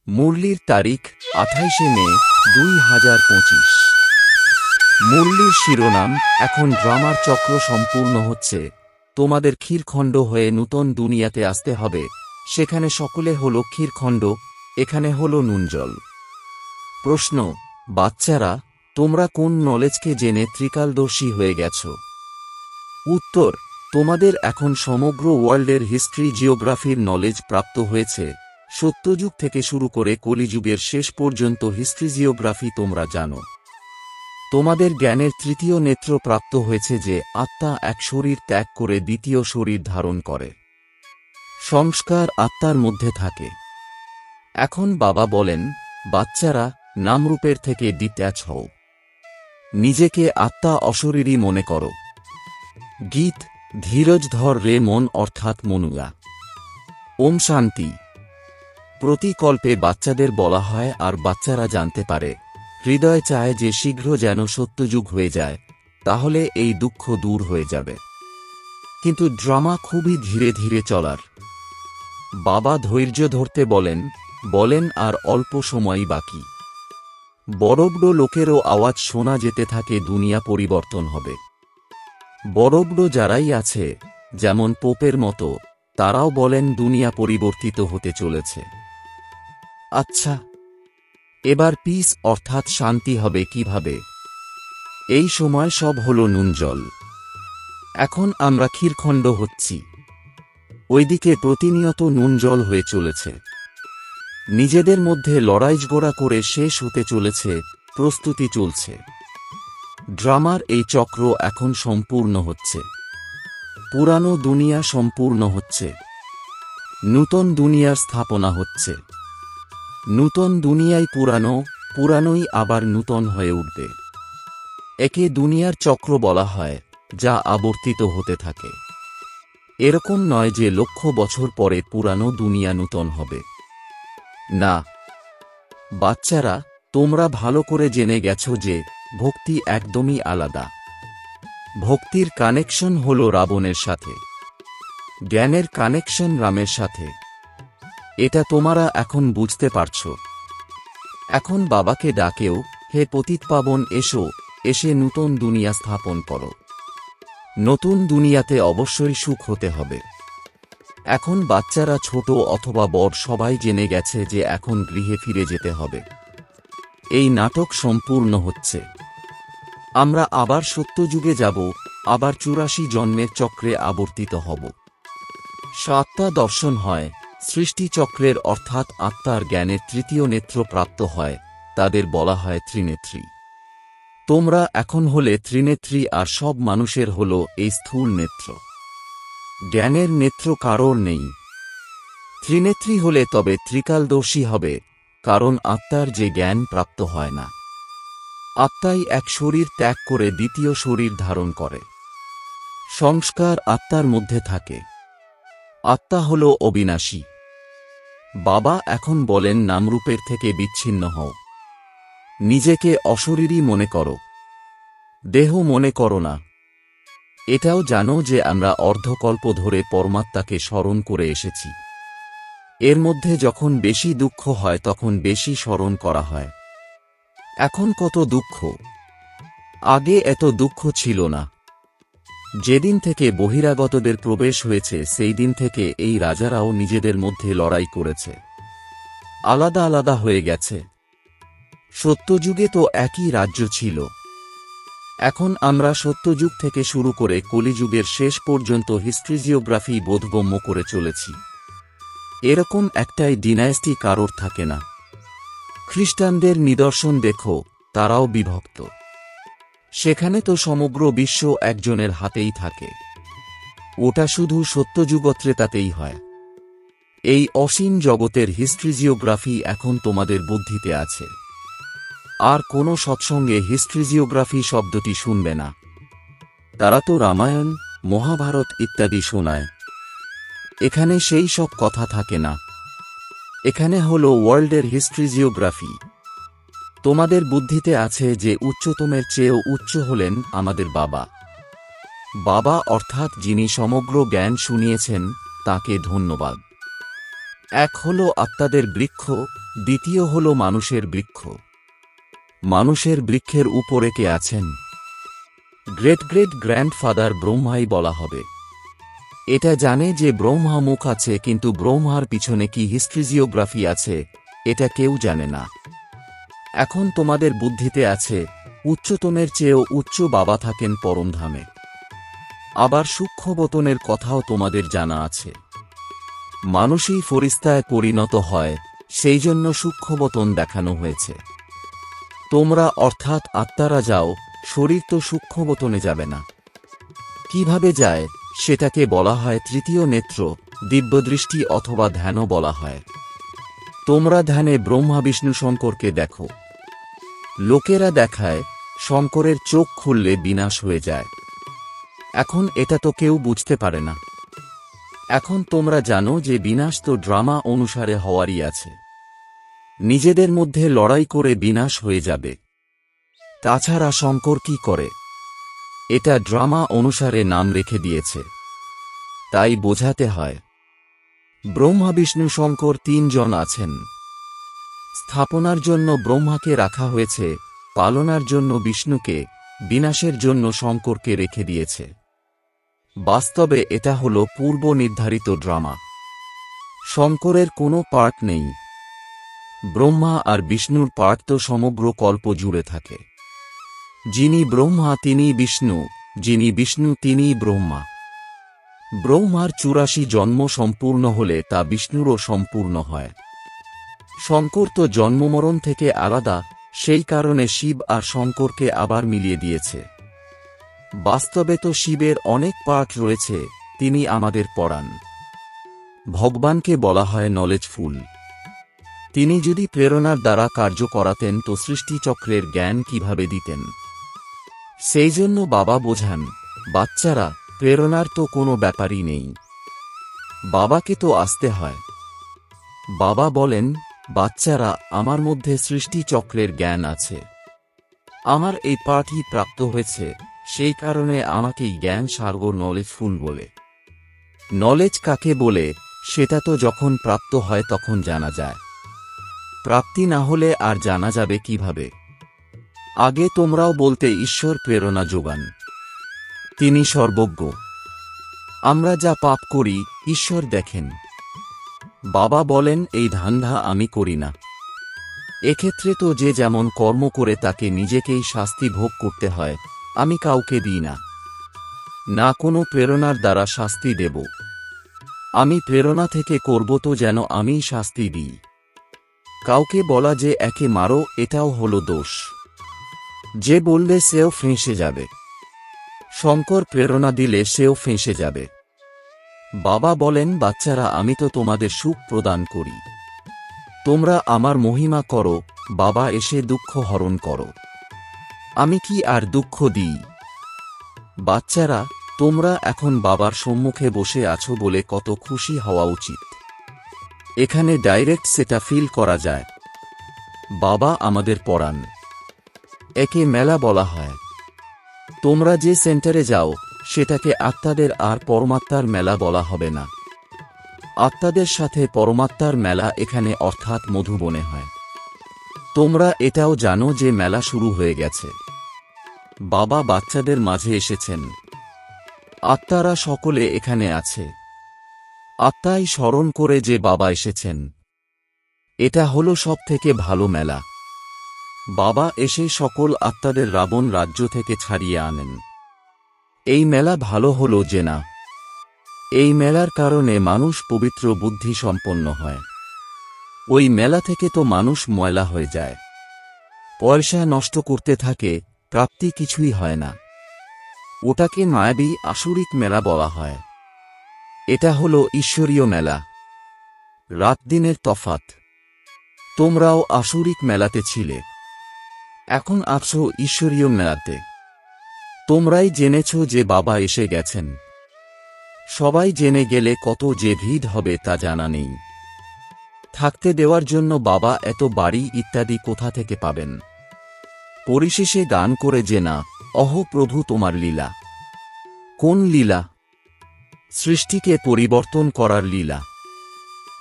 মুরলির তারিখ 28 মে 2025। মুরলির শিরোনাম, এখন ড্রামার চক্র সম্পূর্ণ হচ্ছে, তোমাদের ক্ষীরখণ্ড হয়ে নূতন দুনিয়াতে আসতে হবে, সেখানে সকলে হলো ক্ষীরখণ্ড, এখানে হলো নুনজল। প্রশ্ন, বাচ্চারা, তোমরা কোন নলেজকে জেনে ত্রিকালদর্শী হয়ে গেছ? উত্তর, তোমাদের এখন সমগ্র ওয়ার্ল্ডের হিস্ট্রি জিওগ্রাফির নলেজ প্রাপ্ত হয়েছে। সত্যযুগ থেকে শুরু করে কলিযুগের শেষ পর্যন্ত হিস্ট্রি জিওগ্রাফি তোমরা জানো। তোমাদের জ্ঞানের তৃতীয় নেত্র প্রাপ্ত হয়েছে যে আত্মা এক শরীর ত্যাগ করে দ্বিতীয় শরীর ধারণ করে। সংস্কার আত্মার মধ্যে থাকে। এখন বাবা বলেন, বাচ্চারা, নামরূপের থেকে ডিট্যাচ হও। নিজেকে আত্মা অশরীরী মনে করো। গীত, ধীরজ ধর রে মন অর্থাৎ মনুয়া। ওম শান্তি। প্রতিকল্পে বাচ্চাদের বলা হয় আর বাচ্চারা জানতে পারে, হৃদয় চায় যে শীঘ্র যেন সত্যযুগ হয়ে যায়, তাহলে এই দুঃখ দূর হয়ে যাবে। কিন্তু ড্রামা খুবই ধীরে ধীরে চলার। বাবা ধৈর্য ধরতে বলেন আর অল্প সময়ই বাকি। বড় বড় লোকেরও আওয়াজ শোনা যেতে থাকে, দুনিয়া পরিবর্তন হবে। বড় বড় যারাই আছে, যেমন পোপের মতো, তারাও বলেন দুনিয়া পরিবর্তিত হতে চলেছে। আচ্ছা, এবার পিস অর্থাৎ শান্তি হবে কিভাবে? এই সময় সব হলো নুনজল। এখন আমরা ক্ষীরখণ্ড হচ্ছি, ওইদিকে প্রতিনিয়ত নুনজল হয়ে চলেছে। নিজেদের মধ্যে লড়াইঝগড়া করে শেষ হতে চলেছে, প্রস্তুতি চলছে। ড্রামার এই চক্র এখন সম্পূর্ণ হচ্ছে। পুরানো দুনিয়া সম্পূর্ণ হচ্ছে, নূতন দুনিয়ার স্থাপনা হচ্ছে। নূতন দুনিয়ায় পুরানো, পুরানোই আবার নূতন হয়ে উঠবে। একে দুনিয়ার চক্র বলা হয়, যা আবর্তিত হতে থাকে। এরকম নয় যে লক্ষ বছর পরে পুরানো দুনিয়া নূতন হবে। না বাচ্চারা, তোমরা ভালো করে জেনে গেছো যে ভক্তি একদমই আলাদা। ভক্তির কানেকশন হলো রাবণের সাথে, জ্ঞানের কানেকশন রামের সাথে। এটা তোমরা এখন বুঝতে পারছো। এখন বাবাকে ডাকেও, হে পতিতপাবন এসো, এসে নূতন দুনিয়া স্থাপন করো। নতুন দুনিয়াতে অবশ্যই সুখ হতে হবে। এখন বাচ্চারা ছোট অথবা বড় সবাই জেনে গেছে যে এখন গৃহে ফিরে যেতে হবে। এই নাটক সম্পূর্ণ হচ্ছে। আমরা আবার সত্যযুগে যাব, আবার 84 জন্মের চক্রে আবর্তিত হব। সাতটা দর্শন হয়, সৃষ্টি চক্রের অর্থাৎ আত্মার জ্ঞানের তৃতীয় নেত্র প্রাপ্ত হয়, তাদের বলা হয় ত্রিনেত্রী। তোমরা এখন হলে ত্রিনেত্রী, আর সব মানুষের হল এই স্থূল নেত্র। জ্ঞানের নেত্র কারোর নেই। ত্রিনেত্রী হলে তবে ত্রিকালদর্শী হবে, কারণ আত্মার যে জ্ঞান প্রাপ্ত হয় না। আত্মাই এক শরীর ত্যাগ করে দ্বিতীয় শরীর ধারণ করে। সংস্কার আত্মার মধ্যে থাকে। আত্মা হল অবিনাশী। বাবা এখন বলেন, নামরূপের থেকে বিচ্ছিন্ন হও। নিজেকে অশরীরী মনে করো, দেহ মনে করো না। এটাও জানো যে আমরা অর্ধকল্প ধরে পরমাত্মাকে স্মরণ করে এসেছি। এর মধ্যে যখন বেশি দুঃখ হয় তখন বেশি স্মরণ করা হয়। এখন কত দুঃখ, আগে এত দুঃখ ছিল না। যেদিন থেকে বহিরাগতদের প্রবেশ হয়েছে সেই দিন থেকে এই রাজারাও নিজেদের মধ্যে লড়াই করেছে, আলাদা আলাদা হয়ে গেছে। সত্যযুগে তো একই রাজ্য ছিল। এখন আমরা সত্যযুগ থেকে শুরু করে কলিযুগের শেষ পর্যন্ত হিস্ট্রি জিওগ্রাফি বোধগম্য করে চলেছি। এরকম একটাই ডিনাইস্টি কারোর থাকে না। খ্রিস্টানদের নিদর্শন দেখো, তারাও বিভক্ত। সেখানে তো সমগ্র বিশ্ব একজনের হাতেই থাকে। ওটা শুধু সত্যযুগত্রেতাতেই হয়। এই অসীম জগতের হিস্ট্রি জিওগ্রাফি এখন তোমাদের বুদ্ধিতে আছে। আর কোনো সৎসঙ্গে হিস্ট্রি জিওগ্রাফি শব্দটি শুনবে না। তারা তো রামায়ণ, মহাভারত ইত্যাদি শোনায়। এখানে সেই সব কথা থাকে না। এখানে হলো ওয়ার্ল্ডের হিস্ট্রি জিওগ্রাফি। তোমাদের বুদ্ধিতে আছে যে উচ্চতমের চেয়েও উচ্চ হলেন আমাদের বাবা। বাবা অর্থাৎ যিনি সমগ্র জ্ঞান শুনিয়েছেন, তাকে ধন্যবাদ। এক হলো আত্মাদের বৃক্ষ, দ্বিতীয় হল মানুষের বৃক্ষ। মানুষের বৃক্ষের উপরে কে আছেন? গ্রেট গ্রেট গ্র্যান্ডফাদার ব্রহ্মাই বলা হবে। এটা জানে যে ব্রহ্মা মুখ আছে, কিন্তু ব্রহ্মার পিছনে কি হিস্ট্রিজিওগ্রাফি আছে এটা কেউ জানে না। এখন তোমাদের বুদ্ধিতে আছে উচ্চতমের চেয়েও উচ্চ বাবা থাকেন পরমধামে। আবার সূক্ষ্মবতনের কথাও তোমাদের জানা আছে। মানুষই ফরিস্তায় পরিণত হয়, সেই জন্য সূক্ষ্মবতন দেখানো হয়েছে। তোমরা অর্থাৎ আত্মারা যাও, শরীর তো সূক্ষ্মবতনে যাবে না। কিভাবে যায় সেটাকে বলা হয় তৃতীয় নেত্র, দিব্যদৃষ্টি অথবা ধ্যানও বলা হয়। তোমরা ধ্যানে ব্রহ্মা বিষ্ণু শঙ্করকে দেখো। লোকেরা দেখায় শঙ্করের চোখ খুললে বিনাশ হয়ে যায়। এখন এটা তো কেউ বুঝতে পারে না। এখন তোমরা জানো যে বিনাশ তো ড্রামা অনুসারে হওয়ারই আছে। নিজেদের মধ্যে লড়াই করে বিনাশ হয়ে যাবে। তাছাড়া শঙ্কর কি করে? এটা ড্রামা অনুসারে নাম রেখে দিয়েছে, তাই বোঝাতে হয়। ব্রহ্মা বিষ্ণু শঙ্কর তিনজন আছেন। স্থাপনার জন্য ব্রহ্মাকে রাখা হয়েছে, পালনার জন্য বিষ্ণুকে, বিনাশের জন্য শঙ্করকে রেখে দিয়েছে। বাস্তবে এটা হল পূর্ব নির্ধারিত ড্রামা। শঙ্করের কোনো পার্ট নেই। ব্রহ্মা আর বিষ্ণুর পার্ট তো সমগ্র কল্প জুড়ে থাকে। যিনি ব্রহ্মা তিনিই বিষ্ণু, যিনি বিষ্ণু তিনিই ব্রহ্মা। ব্রহ্মার ৮৪ জন্ম সম্পূর্ণ হলে তা বিষ্ণুরও সম্পূর্ণ হয়। শঙ্কর তো জন্মমরণ থেকে আলাদা, সেই কারণে শিব আর শঙ্করকে আবার মিলিয়ে দিয়েছে। বাস্তবে তো শিবের অনেক পার্ট রয়েছে, তিনি আমাদের পড়ান। ভগবানকে বলা হয় নলেজফুল। তিনি যদি প্রেরণার দ্বারা কার্য করাতেন তো সৃষ্টিচক্রের জ্ঞান কিভাবে দিতেন? সেই জন্য বাবা বোঝান, বাচ্চারা, প্রেরণার তো কোনো ব্যাপারই নেই, বাবাকে তো আসতে হয়। বাবা বলেন, বাচ্চারা, আমার মধ্যে সৃষ্টিচক্রের জ্ঞান আছে। আমার এই পাঠই প্রাপ্ত হয়েছে, সেই কারণে আমাকেই জ্ঞান সার্গ নলেজফুল বলে। নলেজ কাকে বলে সেটা তো যখন প্রাপ্ত হয় তখন জানা যায়। প্রাপ্তি না হলে আর জানা যাবে কিভাবে? আগে তোমরাও বলতে ঈশ্বর প্রেরণা যোগান, তিনি সর্বজ্ঞ। আমরা যা পাপ করি ঈশ্বর দেখেন। বাবা বলেন, এই ধান্ধা আমি করি না। এক্ষেত্রে তো যে যেমন কর্ম করে তাকে নিজেকেই শাস্তি ভোগ করতে হয়, আমি কাউকে দিই না। না কোনো প্রেরণার দ্বারা শাস্তি দেব। আমি প্রেরণা থেকে করব তো যেন আমিই শাস্তি দিই। কাউকে বলা যে একে মারো, এটাও হলো দোষ। যে বললে সেও ফেঁসে যাবে। শঙ্কর প্রেরণা দিলে সেও ফেঁসে যাবে। বাবা বলেন, বাচ্চারা, আমি তো তোমাদের সুখ প্রদান করি। তোমরা আমার মহিমা করো, বাবা এসে দুঃখ হরণ করো। আমি কি আর দুঃখ দিই? বাচ্চারা, তোমরা এখন বাবার সম্মুখে বসে আছো বলে কত খুশি হওয়া উচিত। এখানে ডাইরেক্ট সেটা ফিল করা যায়। বাবা আমাদের পড়ান। একে মেলা বলা হয়। তোমরা যে সেন্টারে যাও সেটাকে আত্মাদের আর পরমাত্মার মেলা বলা হবে না। আত্মাদের সাথে পরমাত্মার মেলা এখানে অর্থাৎ মধুবনে হয়। তোমরা এটাও জানো যে মেলা শুরু হয়ে গেছে। বাবা বাচ্চাদের মাঝে এসেছেন। আত্মারা সকলে এখানে আছে। আত্মাই স্মরণ করে যে বাবা এসেছেন। এটা হলো সবথেকে ভালো মেলা। বাবা এসে সকল আত্মাদের রাবণ রাজ্য থেকে ছাড়িয়ে আনেন। এই মেলা ভালো হলো যে না, এই মেলার কারণে মানুষ পবিত্র বুদ্ধি সম্পন্ন হয়। ওই মেলা থেকে তো মানুষ ময়লা হয়ে যায়, পয়সা নষ্ট করতে থাকে, প্রাপ্তি কিছুই হয় না। ওটাকে মায়াবী আসুরিক মেলা বলা হয়। এটা হলো ঈশ্বরীয় মেলা। রাত দিনের তফাত। তোমরাও আসুরিক মেলাতে ছিলে, এখন আছো ঈশ্বরীয় মেলাতে। তোমরাই জেনেছ যে বাবা এসে গেছেন। সবাই জেনে গেলে কত যে ভিড় হবে তা জানা নেই। থাকতে দেওয়ার জন্য বাবা এত বাড়ি ইত্যাদি কোথা থেকে পাবেন? পরিশেষে গান করে যে না, অহ প্রভু তোমার লীলা। কোন লীলা? সৃষ্টিকে পরিবর্তন করার লীলা।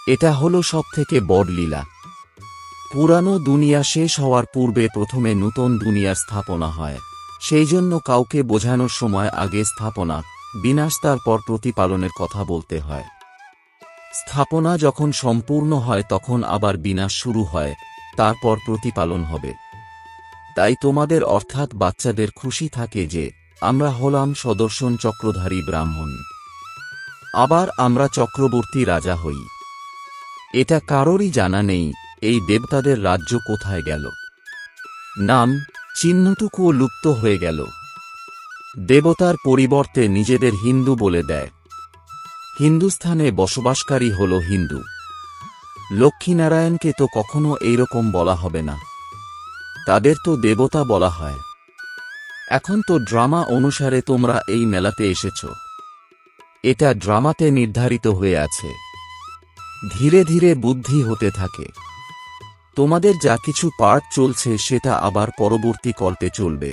এটা হলো সবথেকে বড় লীলা। পুরানো দুনিয়া শেষ হওয়ার পূর্বে প্রথমে নূতন দুনিয়ার স্থাপনা হয়, সেই জন্য কাউকে বোঝানোর সময় আগে স্থাপনা, বিনাশ, তারপর প্রতিপালনের কথা বলতে হয়। স্থাপনা যখন সম্পূর্ণ হয় তখন আবার বিনাশ শুরু হয়, তারপর প্রতিপালন হবে। তাই তোমাদের অর্থাৎ বাচ্চাদের খুশি থাকে যে আমরা হলাম সুদর্শন চক্রধারী ব্রাহ্মণ। আবার আমরা চক্রবর্তী রাজা হই। এটা কারোরই জানা নেই এই দেবতাদের রাজ্য কোথায় গেল। নাম চিহ্নটুকুও লুপ্ত হয়ে গেল। দেবতার পরিবর্তে নিজেদের হিন্দু বলে দেয়। হিন্দুস্থানে বসবাসকারী হল হিন্দু। লক্ষ্মীনারায়ণকে তো কখনো এইরকম বলা হবে না, তাদের তো দেবতা বলা হয়। এখন তো ড্রামা অনুসারে তোমরা এই মেলাতে এসেছ, এটা ড্রামাতে নির্ধারিত হয়ে আছে। ধীরে ধীরে বুদ্ধি হতে থাকে। তোমাদের যা কিছু পার্ট চলছে সেটা আবার পরবর্তী কল্পে চলবে।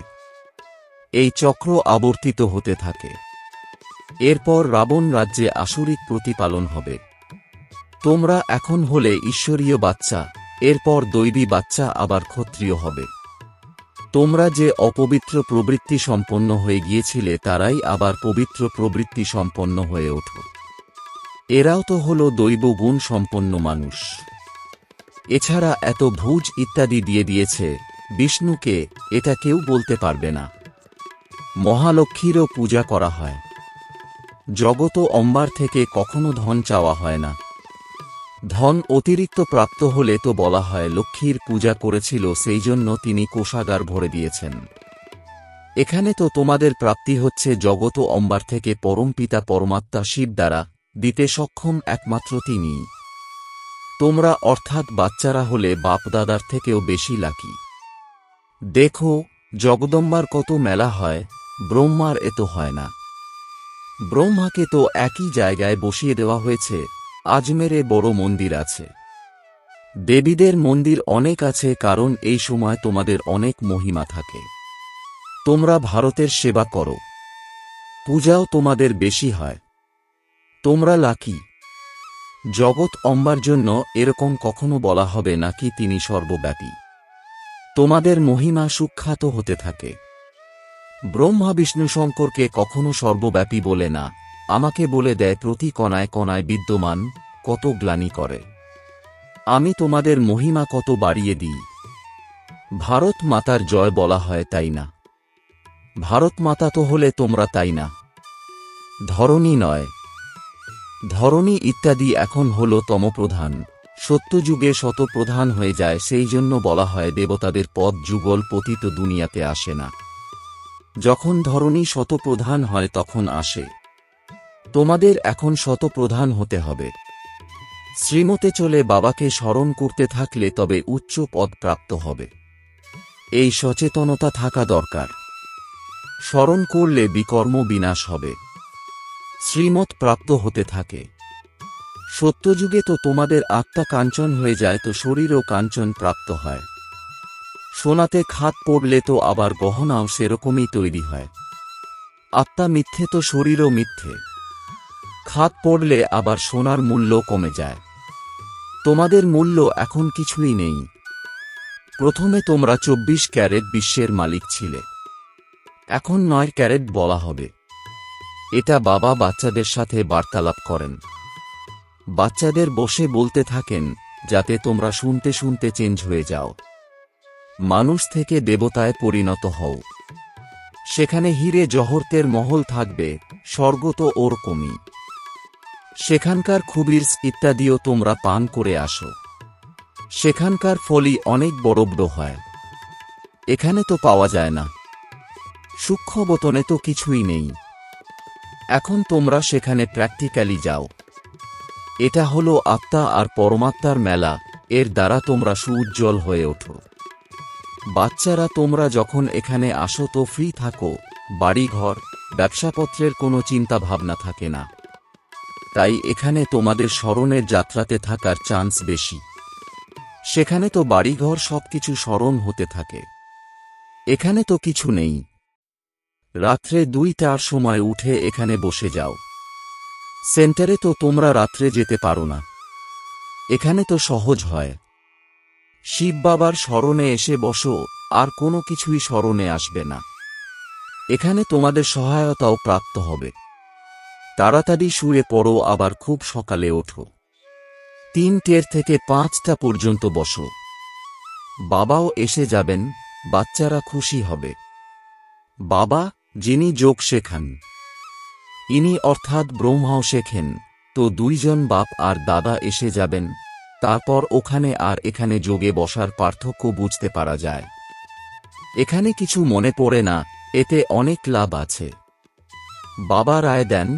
এই চক্র আবর্তিত হতে থাকে। এরপর রাবণ রাজ্যে আসুরিক প্রতিপালন হবে। তোমরা এখন হলে ঈশ্বরীয় বাচ্চা, এরপর দৈবী বাচ্চা আবার ক্ষত্রিয় হবে। তোমরা যে অপবিত্র প্রবৃত্তি সম্পন্ন হয়ে গিয়েছিলে তারাই আবার পবিত্র প্রবৃত্তি সম্পন্ন হয়ে ওঠো। এরাও তো হল দৈব গুণ সম্পন্ন মানুষ। এছাড়া এত ভুজ ইত্যাদি দিয়ে দিয়েছে বিষ্ণুকে, এটা কেউ বলতে পারবে না। মহালক্ষ্মীরও পূজা করা হয়। জগত অম্বার থেকে কখনো ধন চাওয়া হয় না। ধন অতিরিক্ত প্রাপ্ত হলে তো বলা হয় লক্ষ্মীর পূজা করেছিল, সেই জন্য তিনি কোষাগার ভরে দিয়েছেন। এখানে তো তোমাদের প্রাপ্তি হচ্ছে জগত অম্বার থেকে পরমপিতা পরমাত্মা শিব দ্বারা, দিতে সক্ষম একমাত্র তিনিই। তোমরা অর্থাৎ বাচ্চারা হলে বাপদাদার থেকেও বেশি লাকি। দেখো জগদম্বার কত মেলা হয়, ব্রহ্মার এত হয় না। ব্রহ্মাকে তো একই জায়গায় বসিয়ে দেওয়া হয়েছে। আজমেরে বড় মন্দির আছে। দেবীদের মন্দির অনেক আছে, কারণ এই সময় তোমাদের অনেক মহিমা থাকে। তোমরা ভারতের সেবা করো, পূজাও তোমাদের বেশি হয়। তোমরা লাকি। জগৎ অম্বার জন্য এরকম কখনো বলা হবে না কি তিনি সর্বব্যাপী। তোমাদের মহিমা সুখ্যাত হতে থাকে। ব্রহ্মা বিষ্ণু শঙ্করকে কখনো সর্বব্যাপী বলে না, আমাকে বলে দেয় প্রতি কণায় কণায় বিদ্যমান, কত গ্লানি করে। আমি তোমাদের মহিমা কত বাড়িয়ে দিই। ভারত মাতার জয় বলা হয়, তাই না? ভারত মাতা তো হলে তোমরা, তাই না? ধরণী নয়। ধরণী ইত্যাদি এখন হল তমপ্রধান, সত্যযুগে শতপ্রধান হয়ে যায়, সেই জন্য বলা হয় দেবতাদের পদ যুগল পতিত দুনিয়াতে আসে না। যখন ধরণী শতপ্রধান হয় তখন আসে। তোমাদের এখন শতপ্রধান হতে হবে। শ্রীমতে চলে বাবাকে স্মরণ করতে থাকলে তবে উচ্চ পদ প্রাপ্ত হবে। এই সচেতনতা থাকা দরকার। স্মরণ করলে বিকর্ম বিনাশ হবে। শ্রীমত প্রাপ্ত হতে থাকে। সত্যযুগে তো তোমাদের আত্মা কাঞ্চন হয়ে যায়, তো শরীরও কাঞ্চন প্রাপ্ত হয়। সোনাতে খাত পড়লে তো আবার গহনাও সেরকমই তৈরি হয়। আত্মা মিথ্যে তো শরীরও মিথ্যে। খাত পড়লে আবার সোনার মূল্য কমে যায়। তোমাদের মূল্য এখন কিছুই নেই। প্রথমে তোমরা 24 ক্যারেট বিশ্বের মালিক ছিলে, এখন 9 ক্যারেট বলা হবে। এটা বাবা বাচ্চাদের সাথে বার্তালাপ করেন। বাচ্চাদের বসে বলতে থাকেন যাতে তোমরা শুনতে শুনতে চেঞ্জ হয়ে যাও, মানুষ থেকে দেবতায় পরিণত হও। সেখানে হিরে জহরতের মহল থাকবে, স্বর্গ তো ওরকমই। সেখানকার খুবির্স ইত্যাদিও তোমরা পান করে আসো। সেখানকার ফলই অনেক বড় বড় হয়, এখানে তো পাওয়া যায় না। সূক্ষ্ম বোতনে তো কিছুই নেই। এখন তোমরা সেখানে প্র্যাকটিক্যালি যাও। এটা হলো আত্মা আর পরমাত্মার মেলা, এর দ্বারা তোমরা সুউজ্জ্বল হয়ে ওঠো। বাচ্চারা তোমরা যখন এখানে আসো তো ফ্রি থাকো, বাড়িঘর ব্যবসাপত্রের কোনো চিন্তা ভাবনা থাকে না। তাই এখানে তোমাদের স্মরণের যাত্রাতে থাকার চান্স বেশি। সেখানে তো বাড়িঘর সবকিছু স্মরণ হতে থাকে, এখানে তো কিছু নেই। রাত্রে 2-4 সময় উঠে এখানে বসে যাও। সেন্টারে তো তোমরা রাত্রে যেতে পারো না, এখানে তো সহজ হয়। শিব বাবার স্মরণে এসে বসো, আর কোনো কিছুই স্মরণে আসবে না। এখানে তোমাদের সহায়তাও প্রাপ্ত হবে। তাড়াতাড়ি শুয়ে পড়ো, আবার খুব সকালে ওঠো। 3টের থেকে 5টা পর্যন্ত বসো। বাবাও এসে যাবেন, বাচ্চারা খুশি হবে। বাবা, যিনি যোগ শেখান, ইনি অর্থাৎ ব্রহ্মাও শেখেন, তো 2জন বাপ আর দাদা এসে যাবেন। তারপর ওখানে আর এখানে যোগে বসার পার্থক্য বুঝতে পারা যায়। এখানে কিছু মনে পড়ে না, এতে অনেক লাভ আছে। বাবা রায় দেন,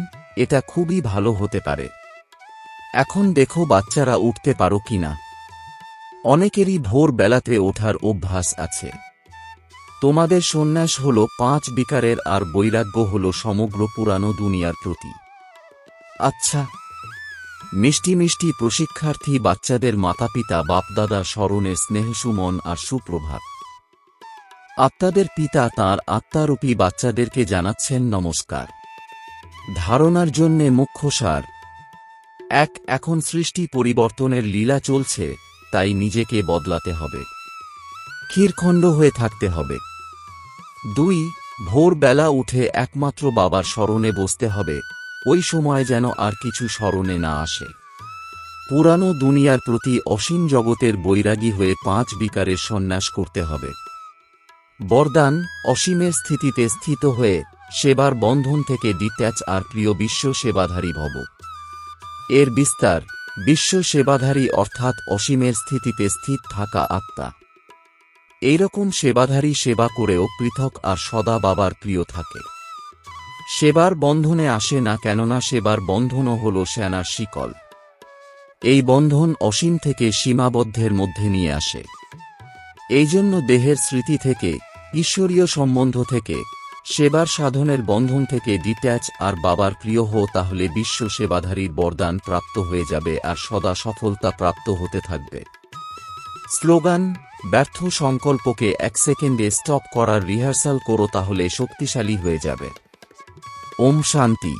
এটা খুবই ভালো হতে পারে। এখন দেখো বাচ্চারা উঠতে পারো কিনা। অনেকেরই ভোর বেলাতে ওঠার অভ্যাস আছে। তোমাদের সন্ন্যাস হল 5 বিকারের, আর বৈরাগ্য হল সমগ্র পুরানো দুনিয়ার প্রতি। আচ্ছা, মিষ্টি মিষ্টি প্রশিক্ষার্থী বাচ্চাদের মাতাপিতা বাপদাদার স্মরণে স্নেহসুমন আর সুপ্রভাত। আত্মাদের পিতা তাঁর আত্মারূপী বাচ্চাদেরকে জানাচ্ছেন নমস্কার। ধারণার জন্যে মুখ্য সার: 1. এখন সৃষ্টি পরিবর্তনের লীলা চলছে, তাই নিজেকে বদলাতে হবে, ক্ষীরখণ্ড হয়ে থাকতে হবে। 2. ভোরবেলা উঠে একমাত্র বাবার স্মরণে বসতে হবে, ওই সময় যেন আর কিছু স্মরণে না আসে। পুরানো দুনিয়ার প্রতি অসীম জগতের বৈরাগী হয়ে 5 বিকারের সন্ন্যাস করতে হবে। বরদান: অসীমের স্থিতিতে স্থিত হয়ে সেবার বন্ধন থেকে ডিট্যাচ আর প্রিয় বিশ্ব সেবাধারী ভব। এর বিস্তার: বিশ্ব সেবাধারী অর্থাৎ অসীমের স্থিতিতে স্থিত থাকা আত্মা। এইরকম সেবাধারী সেবা করেও পৃথক আর সদা বাবার প্রিয় থাকে। সেবার বন্ধনে আসে না, কেননা সেবার বন্ধনও হল সেনার শিকল। এই বন্ধন অসীম থেকে সীমাবদ্ধের মধ্যে নিয়ে আসে। এই জন্য দেহের স্মৃতি থেকে, ঈশ্বরীয় সম্বন্ধ থেকে, সেবার সাধনের বন্ধন থেকে ডিট্যাচ আর বাবার প্রিয় হো, তাহলে বিশ্ব সেবাধারীর বরদান প্রাপ্ত হয়ে যাবে আর সদা সফলতা প্রাপ্ত হতে থাকবে। স্লোগান: ব্যর্থ সংকল্পকে 1 সেকেন্ডে স্টপ করার রিহার্সাল করো, তাহলে শক্তিশালী হয়ে যাবে। ওম শান্তি।